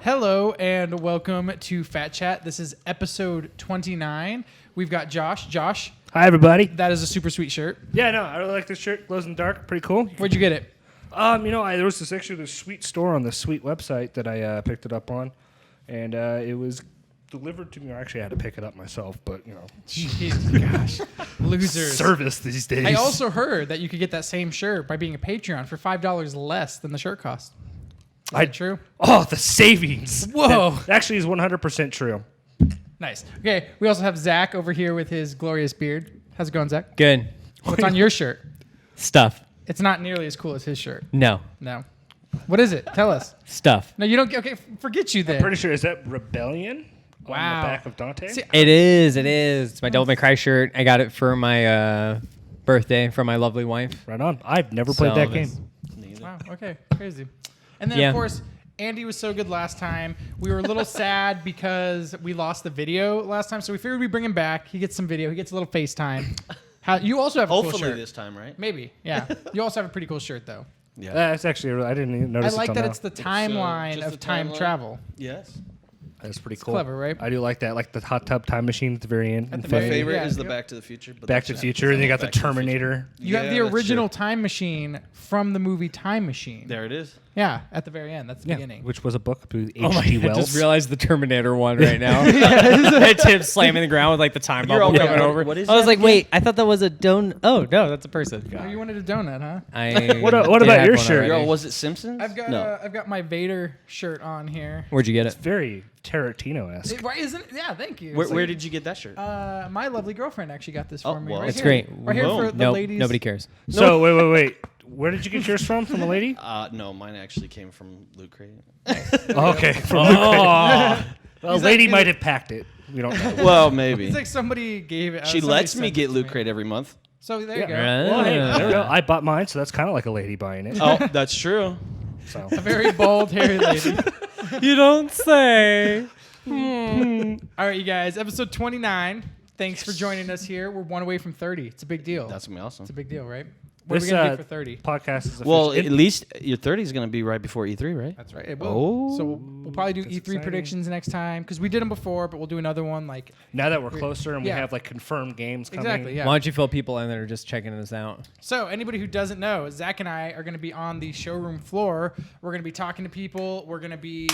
Hello and welcome to Phatt Chat. This is episode 29. We've got Josh. Josh. Hi, everybody. That is a super sweet shirt. Yeah, no, I really like this shirt. Glows in the dark. Pretty cool. Where'd you get it? There was this sweet store on this sweet website that I picked it up on, and it was delivered to me. Actually, I had to pick it up myself, but Jeez, gosh, losers. Service these days. I also heard that you could get that same shirt by being a Patreon for $5 less than the shirt cost. Is that true? Oh, the savings. Whoa. That actually is 100% true. Nice. Okay, we also have Zach over here with his glorious beard. How's it going, Zach? Good. What's on your shirt? Stuff. It's not nearly as cool as his shirt. No. No. What is it? Tell us. Stuff. No, you don't. Okay, forget you then. Pretty sure, is that Rebellion on the back of Dante? See, It is. It's my Devil May Cry shirt. I got it for my birthday from my lovely wife. Right on. I've never played that game. Wow. Okay. Crazy. And then, of course, Andy was so good last time. We were a little sad because we lost the video last time, so we figured we'd bring him back. He gets some video. He gets a little FaceTime. You also have a cool shirt. Hopefully this time, right? Maybe. Yeah. You also have a pretty cool shirt, though. Yeah. That's actually, I didn't even notice I like it that till it's the timeline just of the time timeline? travel. Yes. That's pretty cool. Clever, right? I do like that. Like the hot tub time machine at the very end. At the My very- favorite yeah, is the yeah. Back to the Future. But Back to the Future, and you got the Back to the Future. Terminator. You have the Yeah, that's original true. time machine from the movie Time Machine. There it is. Yeah, at the very end. That's the beginning. Which was a book with Oh my! H.G. I Wells. just realized the Terminator one right now. It's him slamming the ground with like the time bubble all- coming what- over. what is I was that like, again? wait, I thought that was a don. Oh no, that's a person. Oh, you wanted a donut, huh? What did about have your one shirt? already. Yo, was it Simpsons? I've got my Vader shirt on here. Where'd you get it? Very Tarantino-esque. Right, isn't it? Yeah, thank you. Where did you get that shirt? My lovely girlfriend actually got this Oh, for me. well. Right It's here. great. Right here for the No, ladies. nobody cares. So wait. Where did you get yours from? From a lady? No, mine actually came from Loot Crate. Okay. From Oh, a lady might have packed it. We don't know. Well, maybe. It's like somebody gave it. She somebody lets sent me it get to Loot me. Crate every month. So there you go. Well, hey, there we go. I bought mine, so that's kind of like a lady buying it. Oh, that's true. So A very bald, hairy lady. you don't say. All right, you guys. Episode 29. Thanks for joining us here. We're one away from 30. It's a big deal. That's gonna be awesome. It's a big deal, right? What are we This, gonna do for 30? podcast is Well, official. at least your 30 is gonna be right before E3, right? That's right. It will. Oh. So we'll probably do E3 exciting. predictions next time because we did them before, but we'll do another one like now that we're closer and we Yeah. have like confirmed games coming. exactly. Yeah. Why don't you fill people in that are just checking this out? So anybody who doesn't know, Zach and I are going to be on the showroom floor. We're going to be talking to people. We're going to be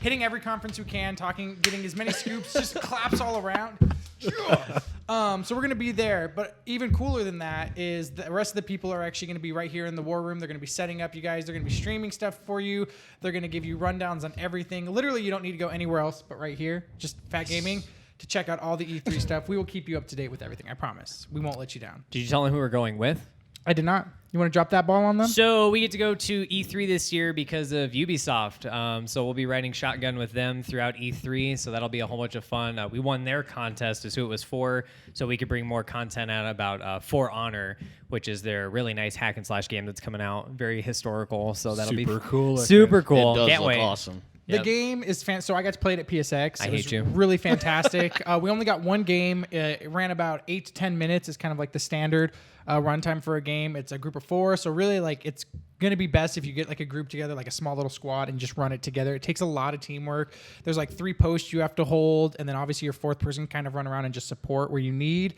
hitting every conference we can, getting as many scoops, just claps all around. So we're going to be there. But even cooler than that is the rest of the people are actually going to be right here in the war room. They're going to be setting up you guys. They're going to be streaming stuff for you. They're going to give you rundowns on everything. Literally, you don't need to go anywhere else but right here, just Phatt Gaming, to check out all the E3 stuff. We will keep you up to date with everything. I promise. We won't let you down. Did you tell them who we're going with? I did not. You want to drop that ball on them? So we get to go to E3 this year because of Ubisoft. So we'll be riding shotgun with them throughout E3. So that'll be a whole bunch of fun. We won their contest as who it was for, so we could bring more content out about For Honor, which is their really nice hack and slash game that's coming out. Very historical. So that'll be Super cool. super cool. It does Can't look wait. awesome. The Yep. game is so I got to play it at PSX. I It hate was you. Really fantastic. We only got one game. It ran about 8 to 10 minutes. It's kind of like the standard runtime for a game. It's a group of 4, so really like it's gonna be best if you get like a group together, like a small little squad, and just run it together. It takes a lot of teamwork. There's like 3 posts you have to hold, and then obviously your 4th person kind of run around and just support where you need.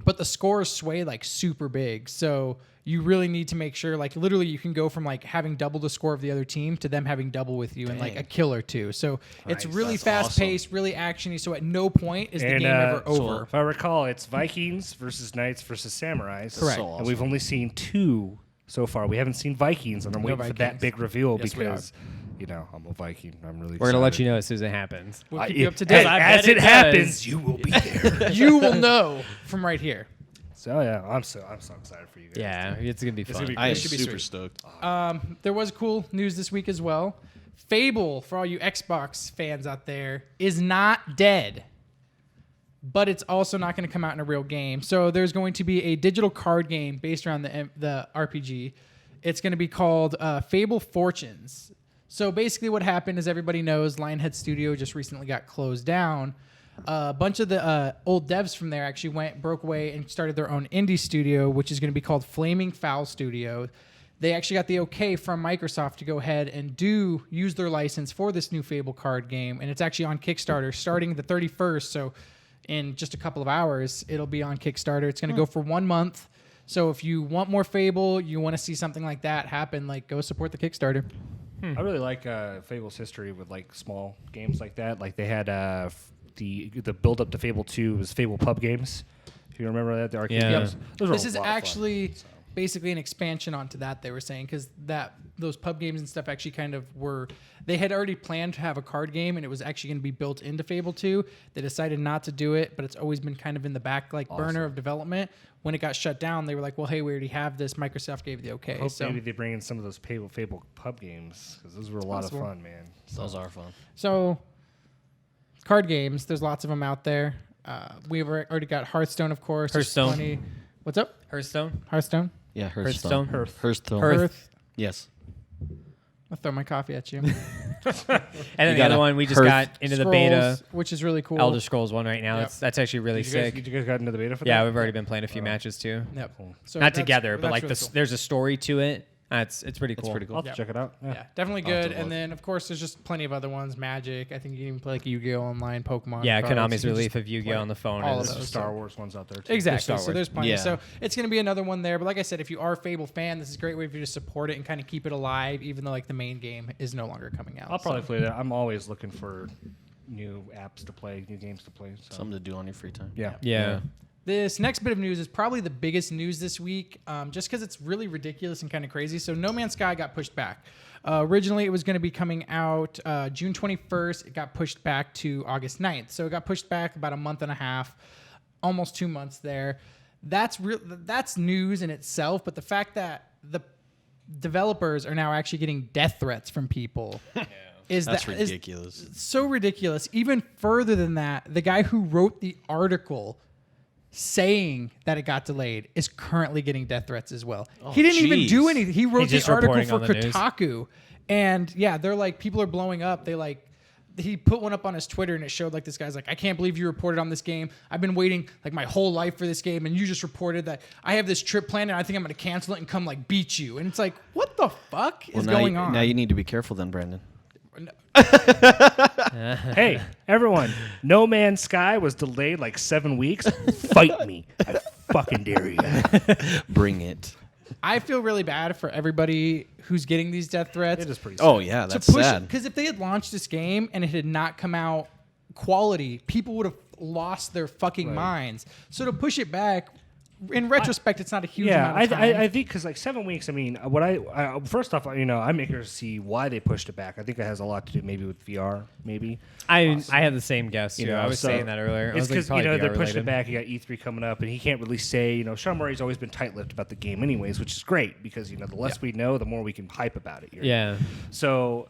But the scores sway like super big, so you really need to make sure, like literally you can go from like having double the score of the other team to them having double with you in like a kill or 2. So it's really That's fast paced, really actiony. So at no point is the game ever over. If I recall, it's Vikings versus Knights versus Samurais. Correct. So And we've only seen 2 so far. We haven't seen Vikings, and I'm waiting for that Vikings. big reveal Yes, we because, you know, I'm a Viking. I'm really We're gonna let excited. you know as soon as it happens. We'll keep you up to date. I bet As it it happens, does. you will be there. You will know from right here. So yeah, I'm so excited for you guys. Yeah, it's gonna be fun. gonna be I am should be super sweet. stoked. There was cool news this week as well. Fable, for all you Xbox fans out there, is not dead. But it's also not going to come out in a real game. So there's going to be a digital card game based around the RPG. It's going to be called Fable Fortunes. So basically what happened is everybody knows Lionhead Studio just recently got closed down. A bunch of the old devs from there actually broke away and started their own indie studio, which is going to be called Flaming Fowl Studio. They actually got the okay from Microsoft to go ahead and use their license for this new Fable card game. And it's actually on Kickstarter starting the 31st. So in just a couple of hours, it'll be on Kickstarter. It's going to go for 1 month. So if you want more Fable, you want to see something like that happen, like go support the Kickstarter. I really like Fable's history with like small games like that. Like they had the build up to Fable 2 was Fable pub games. If you remember that, the arcade Yeah. games. Those were This a is lot of fun, actually so. basically an expansion onto that, they were saying, because those pub games and stuff actually kind of were, they had already planned to have a card game and it was actually going to be built into Fable 2. They decided not to do it, but it's always been kind of in the back burner of development. When it got shut down, they were like, well, hey, we already have this. Microsoft gave the okay. I hope So maybe they bring in some of those Fable pub games because those were a lot possible. of fun, man. Those are fun. So, card games, there's lots of them out there. We've already got Hearthstone, of course. There's Hearthstone. plenty- What's up? Hearthstone. Hearthstone? Yeah, Hearthstone. Hearthstone. Hearth. Yes. I'll throw my coffee at you. And then the got other a one we just Hearth. got into the Scrolls, beta. which is really cool. Elder Scrolls one right now. Yep. That's actually really sick. Did you guys got into the beta for that? Yeah, we've already been playing a few matches too. Yep. So Not that's- together, but that's like really cool. there's a story to it. It's pretty cool. It's pretty I'll cool. have to check it out. Yeah, definitely I'll have good. to And look. then, of course, there's just plenty of other ones. Magic. I think you can even play like Yu-Gi-Oh! Online, Pokemon. Yeah, cards. Konami's You can relief just of Yu-Gi-Oh! play on the phone. all is- of There's those. Star Wars ones out there too. Exactly. Star So Wars. there's plenty. Yeah. So it's going to be another one there. But like I said, if you are a Fable fan, this is a great way for you to support it and kind of keep it alive, even though like the main game is no longer coming out. I'll probably So- play that. I'm always looking for new apps to play, new games to play. So. Something to do on your free time. Yeah. Yeah. This next bit of news is probably the biggest news this week, just because it's really ridiculous and kind of crazy. So No Man's Sky got pushed back. Originally, it was going to be coming out June 21st. It got pushed back to August 9th. So it got pushed back about a month and a half, almost 2 months there. That's news in itself. But the fact that the developers are now actually getting death threats from people That's is ridiculous. so ridiculous. Even further than that, the guy who wrote the article saying that it got delayed is currently getting death threats as well. He didn't even jeez. do anything. He wrote He's just the article reporting for on the news. Kotaku. And yeah, they're like, people are blowing up. He put one up on his Twitter and it showed like this guy's like, I can't believe you reported on this game. I've been waiting like my whole life for this game. And you just reported that I have this trip planned and I think I'm going to cancel it and come like beat you. And it's like, what the fuck is going on? Now you need to be careful then, Brandon. Hey, everyone! No Man's Sky was delayed like 7 weeks. Fight me! I fucking dare you! Bring it. I feel really bad for everybody who's getting these death threats. It is pretty. Oh yeah, that's to push sad. Because if they had launched this game and it had not come out quality, people would have lost their fucking minds. So to push it back, in retrospect, it's not a huge Yeah, amount of time. I think because like 7 weeks. I mean, what I first off, I'm eager to see why they pushed it back. I think it has a lot to do maybe with VR, maybe. I had the same guess too. You know, I was so saying that earlier. I It's was like, because probably they're VR pushing it related. back. You got E3 coming up, and he can't really say. Sean Murray's always been tight-lipped about the game, anyways, which is great because the less we know, the more we can hype about it. Yeah, So,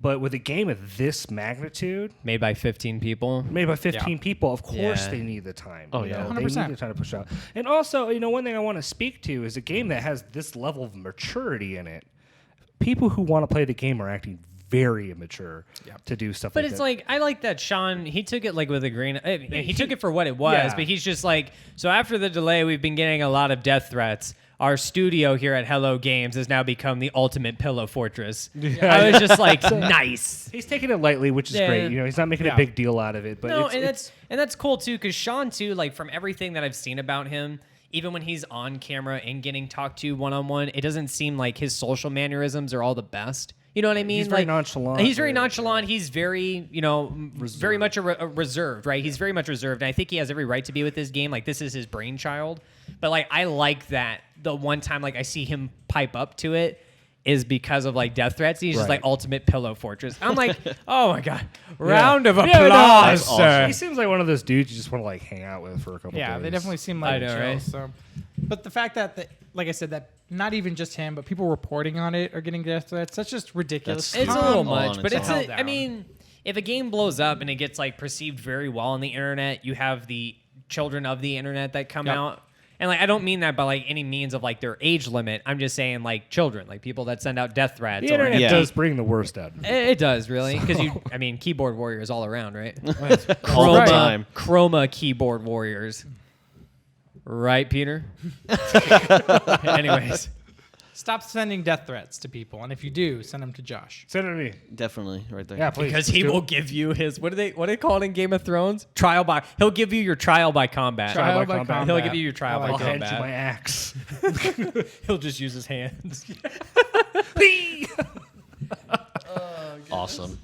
but with a game of this magnitude, made by 15 people. made by 15 people, of course Yeah. they need the time. Oh, you yeah. know? 100%. They need the time to push out. And also, one thing I want to speak to is a game that has this level of maturity in it. People who want to play the game are acting very immature to do stuff But like it's that. like I like that Sean. He took it like with a grain. He took it for what it was, Yeah. but he's just like. So after the delay, we've been getting a lot of death threats. Our studio here at Hello Games has now become the ultimate pillow fortress. I was just like, nice. He's taking it lightly, which is Yeah. great. He's not making a big deal out of it. But No, it's, and that's cool too, because Sean too, like from everything that I've seen about him, even when he's on camera and getting talked to one-on-one, it doesn't seem like his social mannerisms are all the best. You know what I mean? He's very Like, nonchalant. He's very nonchalant. He's very, very much a reserved, right? He's very much reserved. And I think he has every right to be with this game. Like, this is his brainchild. But, like, I like that the one time, like, I see him pipe up to it. is because of like death threats. He's just Right. like ultimate pillow fortress. I'm like, oh my god, round of Yeah, applause, That's sir. awesome. He seems like one of those dudes you just want to like hang out with for a couple Yeah, days. they definitely seem I like know, chill. right? So, but the fact that, like I said, that not even just him, but people reporting on it are getting death threats. That's just ridiculous. That's It's a Calm little on much, but its it's own. a, I mean, if a game blows up and it gets like perceived very well on the internet, you have the children of the internet that come Yep. out. And like I don't mean that by like any means of like their age limit. I'm just saying like children, like people that send out death threats. The Or internet Yeah. does bring the worst out. It does really, because I mean, keyboard warriors all around, right? All the time. Chroma keyboard warriors, right, Peter? Anyways, Stop sending death threats to people, and if you do, send them to Josh. Send it to me. Definitely, right there. Yeah, please. because let's he do will it. give you his what do they call it in Game of Thrones? He'll give you your trial by combat. Trial by combat. He'll give you your trial I by I'll like hand you combat. my axe. He'll just use his hands. Awesome.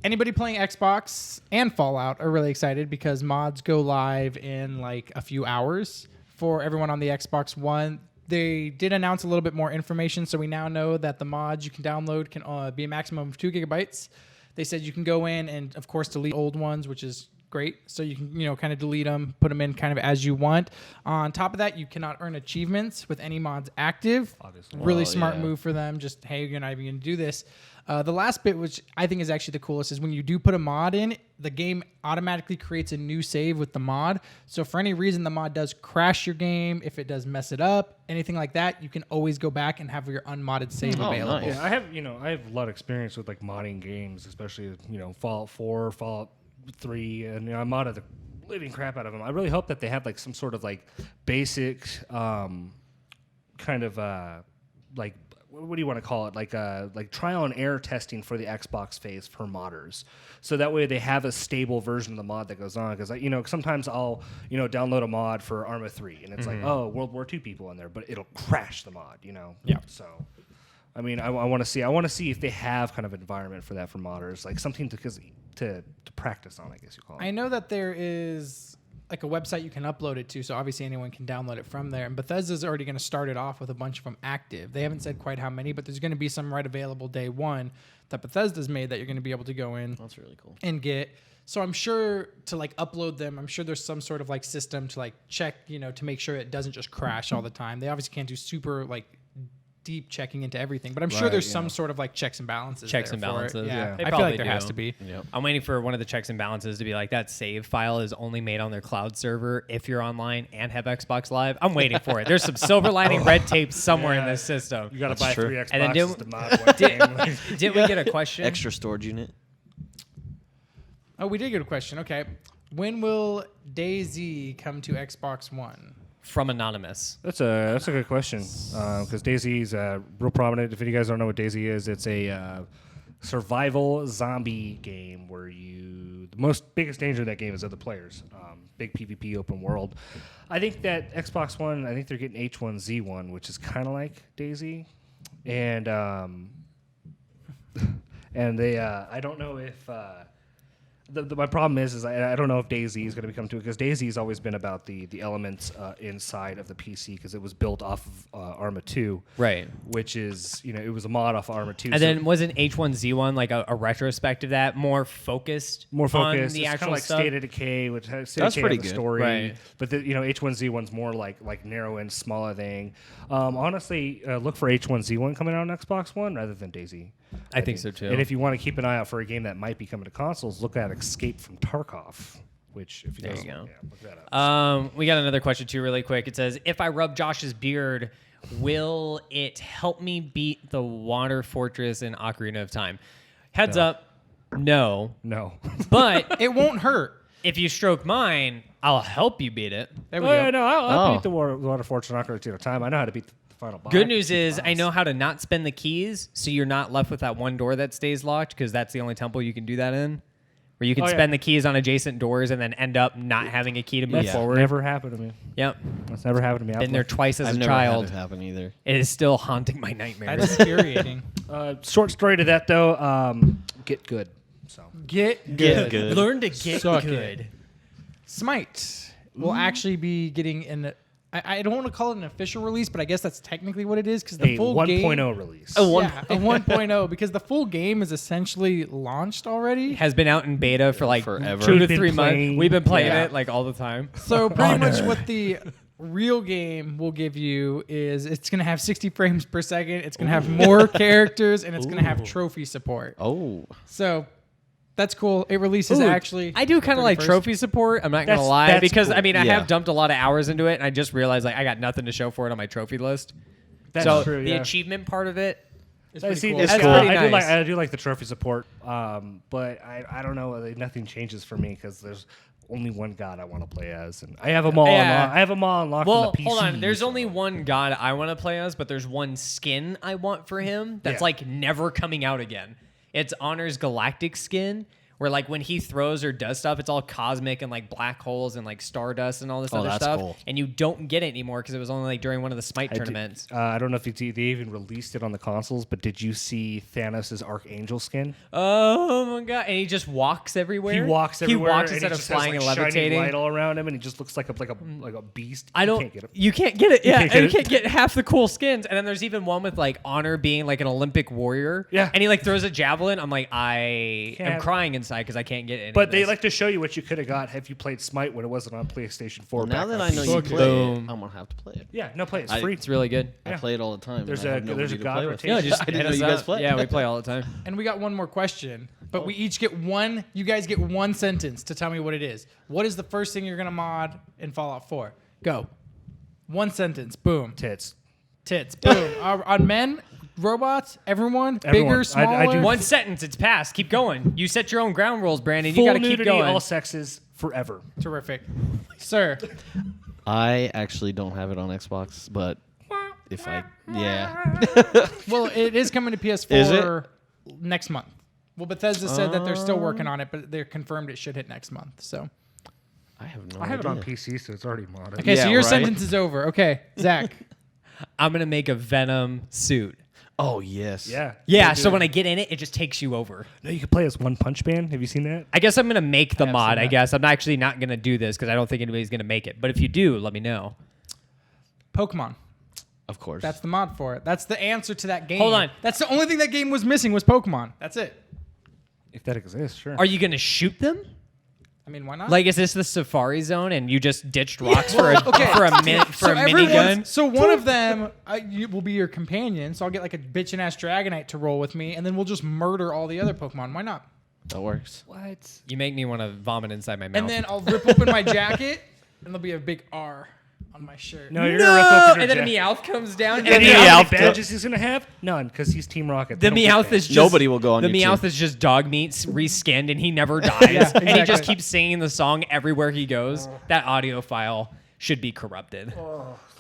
Anybody playing Xbox and Fallout are really excited because mods go live in like a few hours for everyone on the Xbox One. They did announce a little bit more information, so we now know that the mods you can download can be a maximum of 2 gigabytes. They said you can go in and, of course, delete old ones, which is great. So you can, kind of delete them, put them in kind of as you want. On top of that, you cannot earn achievements with any mods active. Obviously. Really Oh, smart yeah. move for them. Just, hey, you're not even going to do this. The last bit, which I think is actually the coolest, is when you do put a mod in, the game automatically creates a new save with the mod. So for any reason the mod does crash your game, if it does mess it up, anything like that, you can always go back and have your unmodded save Oh, available. nice. Yeah, I have a lot of experience with like modding games, especially Fallout 4, Fallout 3, and I modded the living crap out of them. I really hope that they have like some sort of like basic kind of like what do you want to call it? Like trial and error testing for the Xbox phase for modders, so that way they have a stable version of the mod that goes on. Because sometimes I'll download a mod for Arma 3, and it's like, oh, World War II people in there, but it'll crash the mod. Yeah. So, I mean, I want to see if they have kind of an environment for that for modders, like something to practice on, I guess you call it. I know that there is like a website you can upload it to, so obviously anyone can download it from there. And Bethesda's already going to start it off with a bunch of them active. They haven't said quite how many, but there's going to be some right available day one that Bethesda's made that you're going to be able to go in That's really cool. and get. So I'm sure to like upload them, I'm sure there's some sort of like system to like check, to make sure it doesn't just crash all the time. They obviously can't do super like deep checking into everything, but I'm sure Right, there's yeah. some sort of like checks and balances. Checks there and for it. balances. Yeah, They I feel probably like there has do. to be. Yep. I'm waiting for one of the checks and balances to be like that save file is only made on their cloud server if you're online and have Xbox Live. I'm waiting for it. There's some silver lining red tape somewhere in Yeah. this system. You got to That's buy true. 3 Xboxes And then to mod one game. Did we get a question? Extra storage unit. Oh, we did get a question. Okay. When will DayZ come to Xbox One? From Anonymous. That's a good question, because DayZ is real prominent. If you guys don't know what DayZ is, it's a survival zombie game where the biggest danger of that game is other players. Big PvP open world. I think that Xbox One, I think they're getting H1Z1, which is kind of like DayZ, and they I don't know if. My problem is I don't know if DayZ is going to become to it, because DayZ has always been about the elements inside of the PC, because it was built off of Arma 2, Right. which is it was a mod off of Arma 2. And so then wasn't H1Z1 like a retrospect of that, more focused more on focused. the It's kind actual of like stuff? State of Decay, which has State That's of Decay pretty has a good. story, Right. but H1Z1's more like narrow end, smaller thing. Honestly, look for H1Z1 coming out on Xbox One rather than DayZ. I think so too. And if you want to keep an eye out for a game that might be coming to consoles, look at Escape from Tarkov, which if you There guys you go. yeah, look that up. We got another question too, really quick. It says, if I rub Josh's beard, will it help me beat the Water Fortress in Ocarina of Time? Heads up, no. No. But It won't hurt. if you stroke mine, I'll help you beat it. There we Oh, go. yeah, no, I'll Oh. beat the Water Fortress Ocarina of Time. I know how to beat the final boss. Good news is I know how to not spend the keys, so you're not left with that one door that stays locked, because that's the only temple you can do that in, where you can Oh, yeah. spend the keys on adjacent doors and then end up not having a key to move That's forward. never happened to me. Yep. That's never happened to me. Been there twice as I've a never child. had it happen either. It is still haunting my nightmares. That's infuriating. Short story to that though. Get good. So Get Get good. Learn to get Suck good. Smite will actually be getting I don't want to call it an official release, but I guess that's technically what it is because the A full 1.0 game. release. A 1.0 because the full game is essentially launched already. Has been out in beta for like Forever. 2 to We've been 3 months. playing- We've been playing Yeah. it like all the time. So pretty much what the real game will give you is it's going to have 60 frames per second. It's going to have more characters and it's going to have trophy support. Oh, So that's cool. It releases Ooh, actually. I do kind of like 31st. trophy support. I'm not gonna That's- lie that's because cool. I mean I Yeah. have dumped a lot of hours into it, and I just realized like I got nothing to show for it on my trophy list. That's so true, the yeah. achievement part of it, It's I pretty see, cool. that's That's cool. pretty I nice. do like the trophy support, but I don't know. Nothing changes for me because there's only one god I want to play as, and I have them all. Yeah. Unlocked. I have them all unlocked well, on the PC. hold on. There's so- only one god I want to play as, but there's one skin I want for him that's Yeah. like never coming out again. It's Honor's Galactic skin. Where like when he throws or does stuff, it's all cosmic and like black holes and like stardust and all this other that's stuff. cool. And you don't get it anymore because it was only like during one of the Smite tournaments. I don't know if they even released it on the consoles, but did you see Thanos' Archangel skin? Oh my god! And he just walks everywhere. He walks everywhere. He walks and instead he of just flying has, and like, shining levitating. light all around him, and he just looks like a beast. I don't. You can't get him. You can't get it. Yeah, can't and you get it. can't get half the cool skins. And then there's even one with like Honor being like an Olympic warrior. Yeah. And he like throws a javelin. I'm like, I Can't am have- crying inside because I can't get it. But they like to show you what you could have got if you played Smite when it wasn't on PlayStation 4. well, now back that on I know PC. you Fuck play boom. it, I'm gonna have to play it. Yeah, no play. It's I- free. It's really good. I play it all the time. There's and I a- have nobody there's a to god play with. rotation. Yeah, just I didn't hit know us you guys up. play. Yeah, we play all the time. And we got one more question, but we each get one. You guys get one sentence to tell me what it is. What is the first thing you're gonna mod in Fallout 4? Go. One sentence. Boom. Tits. Tits. Boom. On men, robots, everyone, Everyone. bigger, smaller. I do- One sentence. It's passed. Keep going. You set your own ground rules, Brandon. Full You got to keep nudity, going. all sexes, forever. Terrific, sir. I actually don't have it on Xbox, but if I, yeah, Well, it is coming to PS4 Is it? next month. Well, Bethesda said that they're still working on it, but they're confirmed it should hit next month. So, I have no I have it on idea. PC, so it's already modded. okay, so Yeah, your right. sentence is over. Okay, Zach. I'm gonna make a Venom suit. Oh yes. Yeah. Yeah. They So do. when I get in it, it just takes you over. No, you can play as One Punch Man. Have you seen that? I guess I'm gonna make the have mod. seen I that. guess I'm actually not gonna do this because I don't think anybody's gonna make it. But if you do, let me know. Pokemon. Of course. That's the mod for it. That's the answer to that game. Hold on. That's the only thing that game was missing was Pokemon. That's it. If that exists, sure. Are you gonna shoot them? I mean, why not? Like, is this the Safari Zone and you just ditched rocks for a okay. for a minute for a minigun? So one of them will be your companion. So I'll get like a bitchin' ass Dragonite to roll with me, and then we'll just murder all the other Pokemon. Why not? that works. What? You make me want to vomit inside my mouth. And then I'll rip open my jacket, and there'll be a big R on my shirt. No, you're gonna rip open and your then jacket. Meowth comes down, and And the you know Meowth how Meowth, many badges he's gonna have? None, because he's Team Rocket. They the don't get Meowth badges. is just Nobody will go on The your Meowth team. is just dog meat reskinned, and he never dies. Yeah, And he just exactly. keeps singing the song everywhere he goes. That audio file should be corrupted.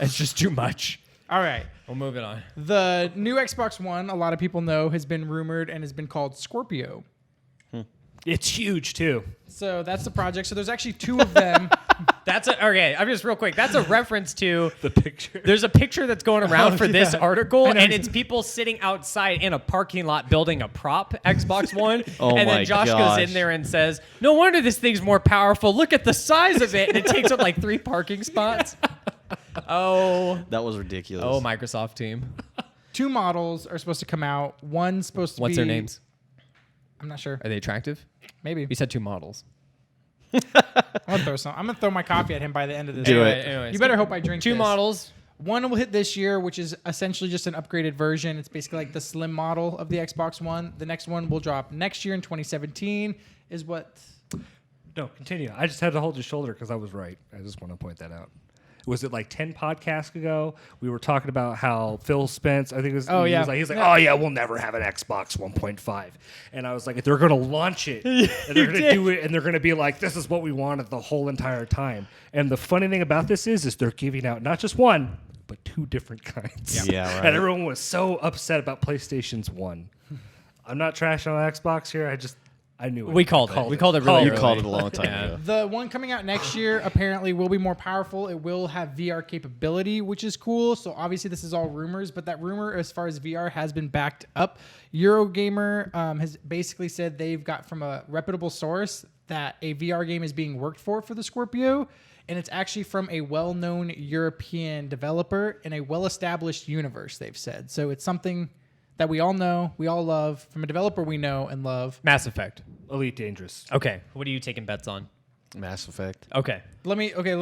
It's just too much. All right. We'll move it on. The new Xbox One, a lot of people know, has been rumored and has been called Scorpio. It's huge too. So that's the project. So there's actually two of them. That's okay. I'm just real quick. That's a reference to The picture. There's a picture that's going around Oh, for this yeah. article, I know. and it's people sitting outside in a parking lot building a prop Xbox One. Oh and my then Josh gosh. goes in there and says, "No wonder this thing's more powerful. Look at the size of it." And it takes up like 3 parking spots. Oh, That was ridiculous. oh, Microsoft team. Two models are supposed to come out. One's supposed to What's be. their names? I'm not sure. Are they attractive? Maybe. You said 2 models. I'm gonna throw my coffee at him by the end of this. Do Anyway, it. anyways, You better hope I drink 2 this. models. One will hit this year, which is essentially just an upgraded version. It's basically like the slim model of the Xbox One. The next one will drop next year in 2017. Is what? No, continue. I just had to hold your shoulder because I was right. I just want to point that out. Was it like 10 podcasts ago? We were talking about how Phil Spence, I think it was, Oh, yeah. he's like, Yeah. oh yeah, we'll never have an Xbox 1.5. And I was like, they're going to launch it and they're going to do it and they're going to be like, this is what we wanted the whole entire time. And the funny thing about this is they're giving out not just one, but 2 different kinds. Yeah, right. And everyone was so upset about PlayStation's one. I'm not trashing on Xbox here. I knew it. We called it. We called it really You early. called it a long time Yeah. ago. The one coming out next year apparently will be more powerful. It will have VR capability, which is cool. So obviously this is all rumors, but that rumor as far as VR has been backed up. Eurogamer has basically said they've got from a reputable source that a VR game is being worked for the Scorpio. and it's actually from a well-known European developer in a well-established universe, they've said. So it's something that we all know, we all love, from a developer we know and love. Mass Effect. Elite Dangerous. Okay. What are you taking bets on? Mass Effect. Okay. Let me. So I you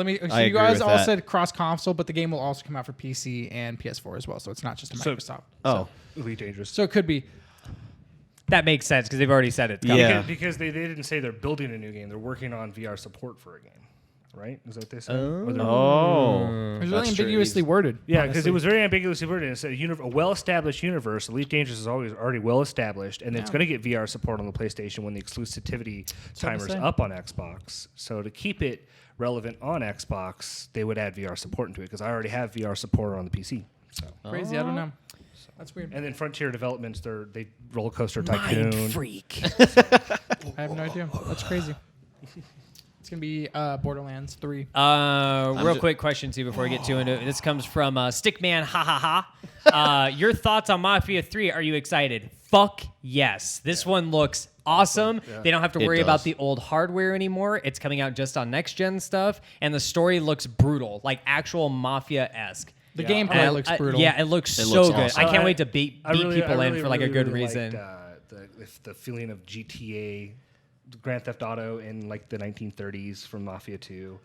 agree guys with all that. said cross-console, but the game will also come out for PC and PS4 as well. So it's not just a Microsoft. Oh, Elite Dangerous. So it could be. That makes sense because they've already said it. Yeah. Because they didn't say they're building a new game. They're working on VR support for a game. Right? Is that what they said? Or they're- It was really That's true. ambiguously worded. Yeah, because honestly. it was very ambiguously worded. It said a well-established universe. Elite Dangerous is already well-established, and it's Yeah. going to get VR support on the PlayStation when the exclusivity hard to timer's say. up on Xbox. So to keep it relevant on Xbox, they would add VR support into it because I already have VR support on the PC. So. Crazy. I don't know. That's weird. And then Frontier Developments, they Roller Coaster Tycoon. freak. I have no idea. That's crazy. It's gonna be Borderlands 3. Real quick question too before we get too into it. This comes from Stickman. Ha ha ha. Your thoughts on Mafia 3? Are you excited? Fuck yes. This one looks awesome. They don't have to It worry does. about the old hardware anymore. It's coming out just on next gen stuff, and the story looks brutal, like actual Mafia-esque. The gameplay looks brutal. Yeah, it looks It so looks good. awesome. I can't wait to beat people in for like a good reason. Liked, the feeling of GTA, Grand Theft Auto in like the 1930s from Mafia 2.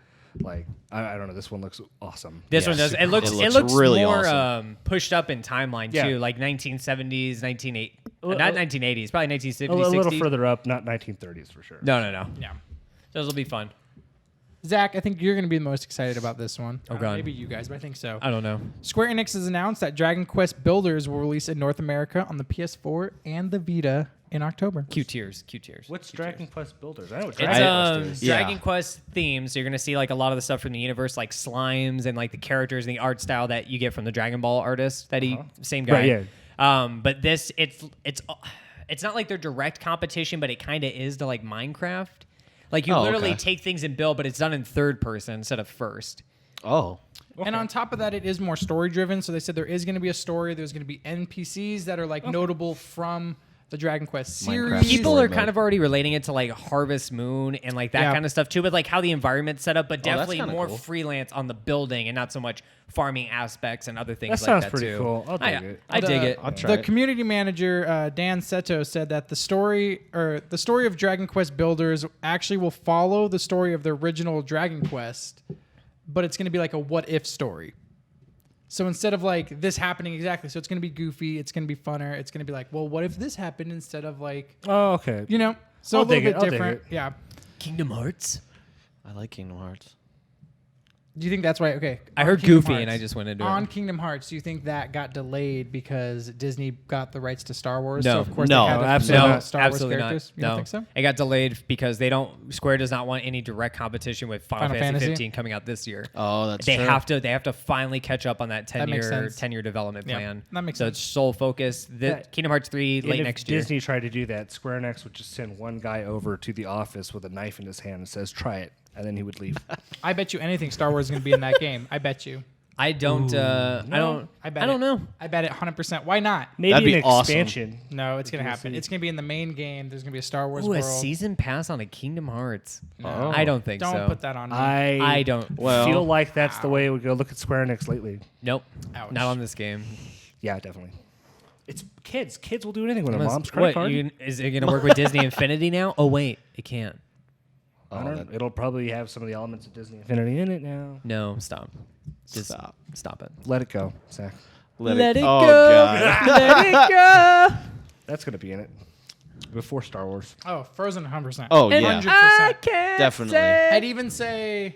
Like I don't know, this one looks awesome. This one does. It looks really more awesome. pushed up in timeline Yeah. too, like 1970s, 1980s, not 1980s, probably 1970s, A little 60s. further up, not 1930s for sure. No. Yeah. Those will be fun. Zach, I think you're gonna be the most excited about this one. Oh, God. Maybe you guys, but I think so. I don't know. Square Enix has announced that Dragon Quest Builders will release in North America on the PS4 and the Vita in October. Q tiers. What's Dragon Quest Builders? I know what It's Dragon Quest is. Yeah. Dragon Quest themes. So you're gonna see like a lot of the stuff from the universe, like slimes and like the characters and the art style that you get from the Dragon Ball artist. That same guy. Right, yeah. But this, it's not like they're direct competition, but it kind of is to like Minecraft. Like you literally okay. take things and build, but it's done in third person instead of first. Oh. And on top of that, it is more story driven. So they said there is going to be a story. There's going to be NPCs that are like notable from the Dragon Quest series. Minecraft. People Story are kind mode. of already relating it to like Harvest Moon and like that Yeah. kind of stuff too, but like how the environment's set up, but that's definitely kinda more cool. freelance on the building and not so much farming aspects and other things That like sounds that pretty too. cool. I'll dig it. I dig it. I'll try The it. community manager Dan Seto said that the story of Dragon Quest Builders actually will follow the story of the original Dragon Quest, but it's going to be like a what if story. So instead of like this happening exactly, so it's going to be goofy, it's going to be funner, it's going to be like, well, what if this happened instead of like, Oh, okay. you know, so I'll a little dig it, bit I'll dig different. it. Yeah. Kingdom Hearts. I like Kingdom Hearts. Do you think that's why? Okay. I on heard Kingdom Goofy and Hearts- I just went into on it. Kingdom Hearts, do you think that got delayed because Disney got the rights to Star Wars? No. So of course No, they had to absolutely film not. Star Wars absolutely characters. not. You No, don't think so? it got delayed because Square does not want any direct competition with Final Fantasy Fantasy? 15 coming out this year. Oh, that's They true. have to finally catch up on that That makes 10-year sense. 10-year development Yeah, plan. that makes so sense. it's sole focus. Kingdom Hearts 3 And late if next year. Disney tried to do that, Square Enix would just send one guy over to the office with a knife in his hand and says, "Try it," and then he would leave. I bet you anything Star Wars is going to be in that game. I bet you. I don't. I don't. I bet I don't it. know. I bet it 100%. Why not? Maybe That'd be an awesome. expansion. No, it's going to happen. DLC. It's going to be in the main game. There's going to be a Star Wars Ooh, a world. season pass on a Kingdom Hearts. Oh. I don't think Don't so. put that on me. I don't. Well- feel like that's the way it would go. Look at Square Enix lately. Nope. Ouch. Not on this game. Yeah, definitely. It's kids. Kids will do anything with a Unless- mom's credit card. Is it going to work with Disney Infinity now? Oh wait, it can't. I don't know. It'll probably have some of the elements of Disney Infinity in it now. No, stop. Just Stop. stop it. Let it go, Zach. Let it Oh, go. God. Let it go. That's gonna be in it before Star Wars. Oh, Frozen 100%. Oh, And yeah. 100%. I can't Definitely. say- I'd even say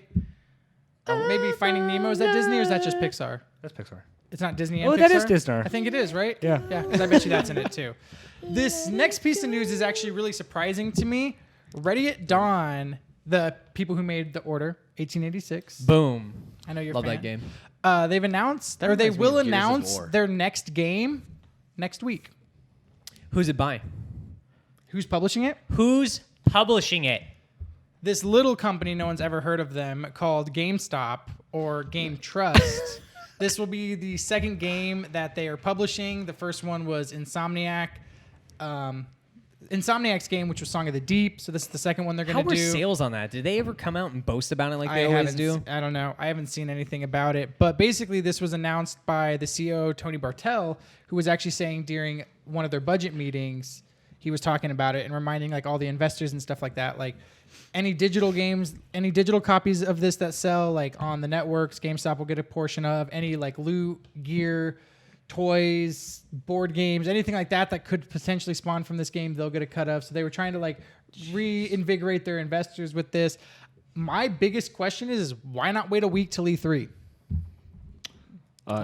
maybe Finding Nemo. Is that Disney or is that just Pixar? That's Pixar. It's not Disney and Oh, Pixar? that is Disney. I think it is, right? Yeah. Yeah, because I bet you that's in it too. This next piece of news is actually really surprising to me. Ready at Dawn, the people who made The Order, 1886. Boom. I know you're a Love fan. that game. They've announced, That or they reminds me will of Gears of announce War. their next game next week. Who's it by? Who's publishing it? Who's publishing it? This little company, no one's ever heard of them, called GameStop or Game Trust. This will be the second game that they are publishing. The first one was Insomniac. Insomniac's game, which was Song of the Deep. So this is the second one they're going How to were do. sales on that? Did they ever come out and boast about it like they always do? I don't know. I haven't seen anything about it. But basically, this was announced by the CEO, Tony Bartel, who was actually saying during one of their budget meetings, he was talking about it and reminding like all the investors and stuff like that, like any digital games, any digital copies of this that sell like on the networks, GameStop will get a portion of. Any like loot, gear, toys, board games, anything like that that could potentially spawn from this game, they'll get a cut of. So they were trying to like reinvigorate their investors with this. My biggest question is why not wait a week till E3?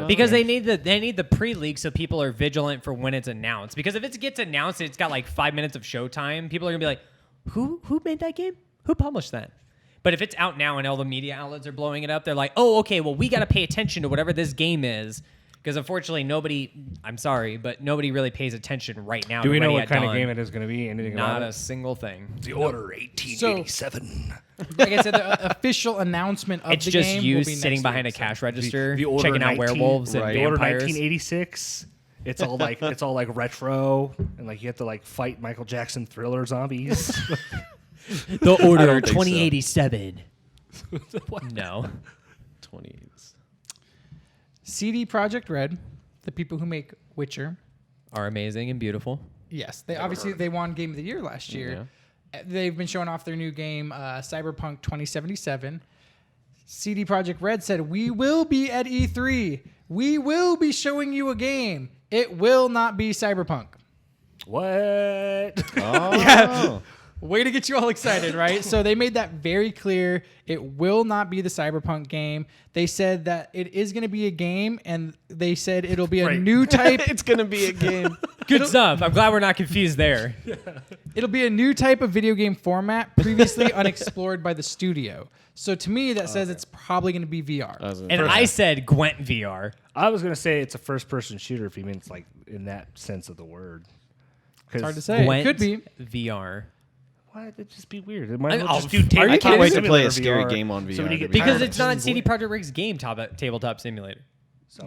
Because they need the pre-leak so people are vigilant for when it's announced. Because if it gets announced and it's got like 5 minutes of showtime, people are gonna be like, who made that game? Who published that? But if it's out now and all the media outlets are blowing it up, they're like, oh, okay, well, we got to pay attention to whatever this game is. Because unfortunately, I'm sorry, but nobody really pays attention right now. Do we know what kind of game it is going to be? Anything Not about a it? single thing. The Order 1887. Like I said, the official announcement of It's the just game you will be sitting next behind week, a cash register, The Order checking out 19 werewolves and right. The Order vampires. 1986. It's all like retro, and like you have to like fight Michael Jackson Thriller zombies. The I Order don't think so. 2087. No. 20s. CD Projekt Red, the people who make Witcher. Are amazing and beautiful. Yes, they won Game of the Year last year. They've been showing off their new game, Cyberpunk 2077. CD Projekt Red said, "We will be at E3. We will be showing you a game. It will not be Cyberpunk." What? Oh. Way to get you all excited, right? So they made that very clear. It will not be the Cyberpunk game. They said that it is going to be a game, and they said it'll be a Right. new type. It's gonna be a game. Good stuff. I'm glad we're not confused there. It'll be a new type of video game format previously unexplored by the studio. So to me, that says it's probably going to be VR. And I said Gwent VR. I was going to say it's a first-person shooter if you mean it's like in that sense of the word. It's hard to say. Gwent It could be. VR. Why? That'd just be weird. It might as well Oh, just do are you tabletop kidding can't wait to simulator play a scary VR. game on VR, So when you to get be Because tired it's of not it, CD Projekt Rig's game tabletop simulator.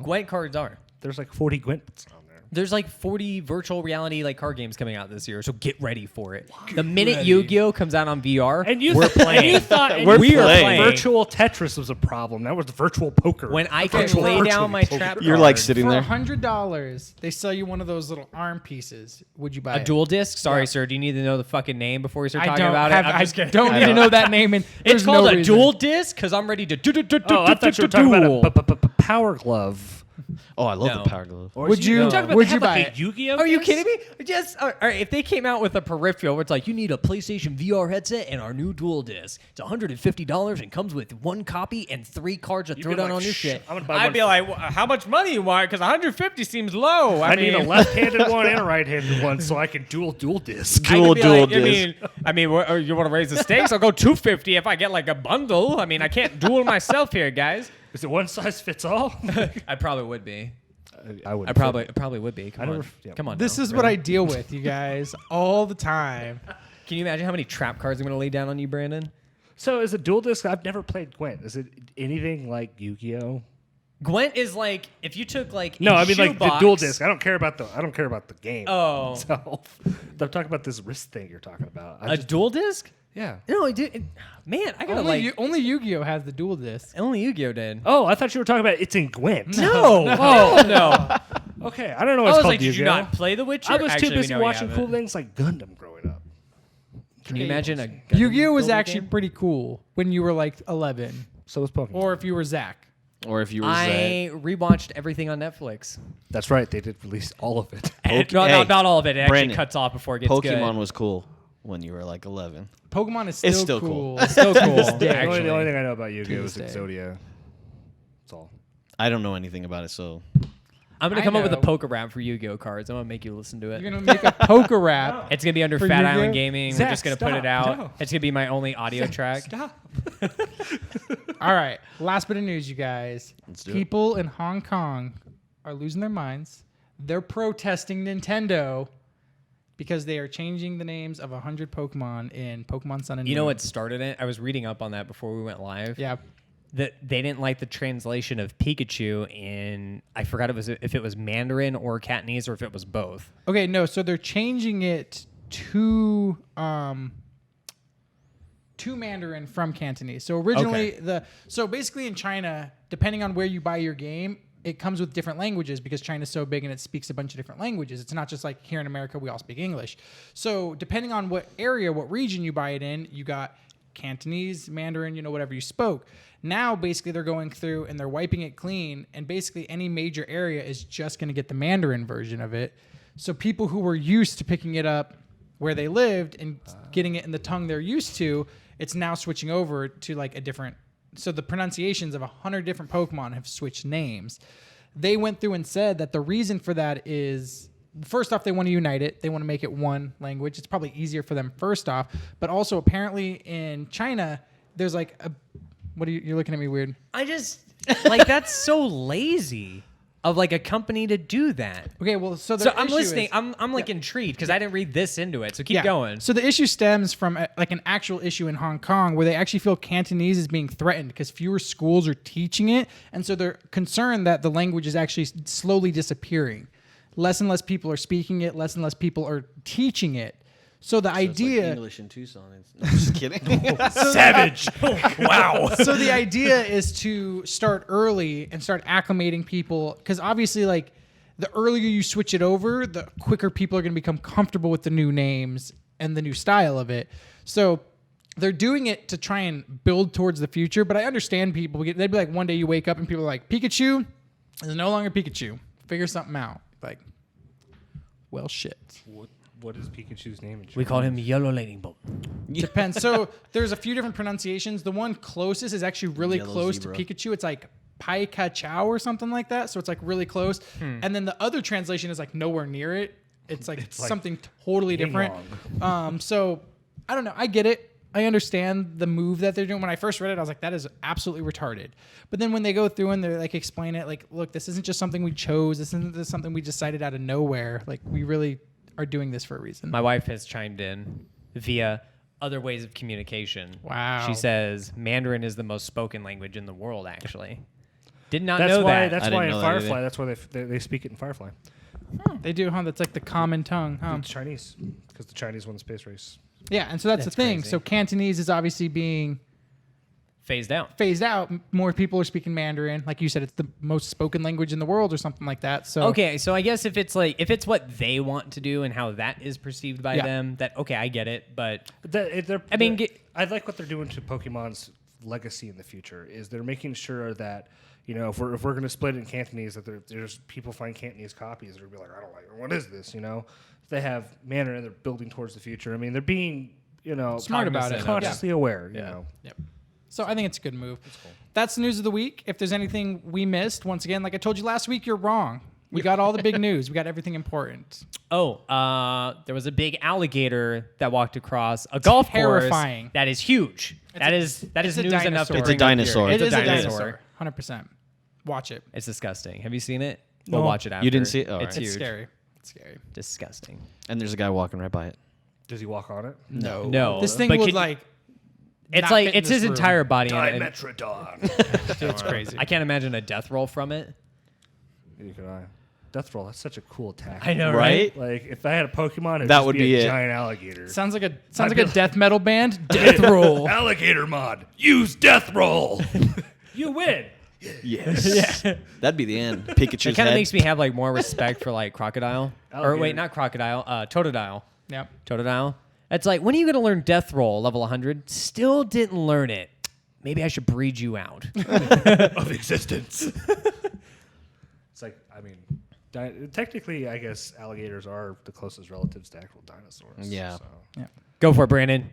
Gwent cards are. There's like 40 Gwents on there. There's like 40 virtual reality like card games coming out this year, so get ready for it. The minute Yu-Gi-Oh comes out on VR, And you we're playing. And you thought We're playing. playing. Virtual Tetris was a problem. That was virtual poker. When I can Virtual lay down my poker. trap You're like card. sitting For there. $100, they sell you one of those little arm pieces. Would you buy A it? dual disc? Sorry, Yeah. sir. Do you need to know the fucking name before we start I talking don't about have, it? I'm I just kidding. don't need to know that name. And It's there's called no a reason. dual disc because I'm ready to Oh, I thought you were talking about a power glove. Oh, I love No. the Power Glove. Or Would is you- you're talking about would they you have like buy a it? Yu-Gi-Oh? Are you disc? kidding me? Just all right. If they came out with a peripheral where it's like you need a PlayStation VR headset and our new dual disc, it's $150 and comes with one copy and 3 cards to throw be down like, on your "Shh, shit. I'm gonna buy I'd one be for-" like, how much money you want? Because 150 seems low. I need a left-handed one and a right-handed one so I can dual disc. Dual disc. I mean, you want to raise the stakes? I'll go 250 if I get like a bundle. I mean, I can't duel myself here, guys. Is it one size fits all? I probably would be. I would. I probably would be. Come I on, never- yeah. come on. This now. is what I deal with, you guys, all the time. Can you imagine how many trap cards I'm going to lay down on you, Brandon? So is it dual disc? I've never played Gwent. Is it anything like Yu-Gi-Oh? Gwent is like if you took like No, a I mean like the shoebox- dual disc. I don't care about the game. Oh. itself. I'm talking about this wrist thing you're talking about. A dual disc? Yeah. No, man, I gotta Only Yu-Gi-Oh has the dual disc. only Yu-Gi-Oh did. Oh, I thought you were talking about it's in Gwent. No, no. Okay, I don't know I what's was called like, did you Yu-Gi-Oh. not play The Witcher? I was Actually, too we busy know you watching haven't. cool things like Gundam growing up. Can you imagine a Yu-Gi-Oh was building actually game? pretty cool when you were like 11, So was Pokemon. or if you were Zach. Or if you were I rewatched everything on Netflix. That's right. They did release all of it. Not all of it. It actually Brandon, cuts off before it gets Pokemon good. was cool when you were like 11. Pokemon is It's still still cool. cool. It's still cool. The actually. only thing I know about Yu-Gi-Oh is this day. Exodia. That's all. I don't know anything about it, so I'm gonna I come up with a know. poker rap for Yu-Gi-Oh cards. I'm gonna make you listen to it. You're gonna make a poker rap. It's gonna be under For Fat Yu-Gi-Oh? Island Gaming. Zach, We're just gonna put stop. it out. No. It's gonna be my only audio track. Stop. All right, last bit of news, you guys. Let's do it. People in Hong Kong are losing their minds. They're protesting Nintendo because they are changing the names of 100 Pokemon in Pokemon Sun and You know Moon. what started it? I was reading up on that before we went live. Yeah. That they didn't like the translation of Pikachu in I forgot if it was Mandarin or Cantonese or if it was both. Okay, no, so they're changing it to Mandarin from Cantonese. So originally so basically in China, depending on where you buy your game, it comes with different languages because China's so big and it speaks a bunch of different languages. It's not just like here in America, we all speak English. So depending on what area, what region you buy it in, you got Cantonese, Mandarin, whatever you spoke. Now, basically, they're going through and they're wiping it clean. And basically, any major area is just going to get the Mandarin version of it. So people who were used to picking it up where they lived and getting it in the tongue they're used to, it's now switching over to like a different. So the pronunciations of 100 different Pokemon have switched names. They went through and said that the reason for that is, first off, they want to unite it. They want to make it one language. It's probably easier for them first off. But also, apparently in China, there's like a... What are you're looking at me weird? I just... Like, that's so lazy of like a company to do that. Okay, well, so I'm listening. I'm like intrigued because I didn't read this into it. So keep going. So the issue stems from like an actual issue in Hong Kong where they actually feel Cantonese is being threatened because fewer schools are teaching it, and so they're concerned that the language is actually slowly disappearing. Less and less people are speaking it. Less and less people are teaching it. So the idea, it's like English in Tucson. No, I'm just kidding. Savage. Wow. So the idea is to start early and start acclimating people, because obviously, like, the earlier you switch it over, the quicker people are going to become comfortable with the new names and the new style of it. So they're doing it to try and build towards the future. But I understand people. They'd be like, one day you wake up and people are like, Pikachu is no longer Pikachu. Figure something out. Like, well, shit. What is Pikachu's name? We call him Yellow Lightning Bolt. Depends. So there's a few different pronunciations. The one closest is actually really Yellow close zebra. to Pikachu. It's like Pai-Ka-Chow or something like that. So it's like really close. And then the other translation is like nowhere near it. It's like something totally different. So I don't know. I get it. I understand the move that they're doing. When I first read it, I was like, that is absolutely retarded. But then when they go through and they're like explain it, like, look, this isn't just something we chose. This isn't just something we decided out of nowhere. Like, we really are doing this for a reason. My wife has chimed in via other ways of communication. Wow. She says Mandarin is the most spoken language in the world, actually. Did not That's know why. that. That's I why didn't in know that Firefly. either. That's why they speak it in Firefly. They do, huh? That's like the common tongue, huh? It's Chinese because the Chinese won the space race. Yeah, and so that's the That's thing. crazy. So Cantonese is obviously being Phased out. phased out. More people are speaking Mandarin. Like you said, it's the most spoken language in the world or something like that. So Okay, so I guess if it's what they want to do and how that is perceived by them, that okay, I get it, but I like what they're doing to Pokemon's legacy in the future. Is they're making sure that if we're going to split it in Cantonese, that there's people find Cantonese copies that are be like, I don't like it. What is this? They have Mandarin. They're building towards the future. I mean, they're being smart about it. consciously aware. Yep. So I think it's a good move. That's the news of the week. If there's anything we missed, once again, like I told you last week, you're wrong. We got all the big news. We got everything important. There was a big alligator that walked across a golf Terrifying. course that is huge. That is it's a news enough to dinosaur. It's a bring up dinosaur. here. It is It's a dinosaur. 100%. Watch it. It's disgusting. Have you seen it? No. We'll watch it after. You didn't see it? Oh, It's alright. huge. It's scary. It's scary. Disgusting. And there's a guy walking right by it. Does he walk on it? No. This thing But would can- like. It's not like fit in it's this his room. entire body. and Dimetrodon. It's crazy. I can't imagine a death roll from it. Neither can I. Death Roll. That's such a cool attack. I know, Right? Like if I had a Pokemon, it'd That just would be a be it. giant alligator. Sounds like a I'd be death metal band. Death roll. Alligator mod. Use Death Roll. You win. Yes. That'd be the end. Pikachu's It kind head. of makes me have like more respect for like crocodile. Or Alligator. wait, not crocodile. Totodile. Yep. Totodile. It's like, when are you going to learn Death Roll level 100? Still didn't learn it. Maybe I should breed you out. Of existence. It's like, I mean, technically, I guess alligators are the closest relatives to actual dinosaurs. Yeah. So. Yeah. Go for it, Brandon.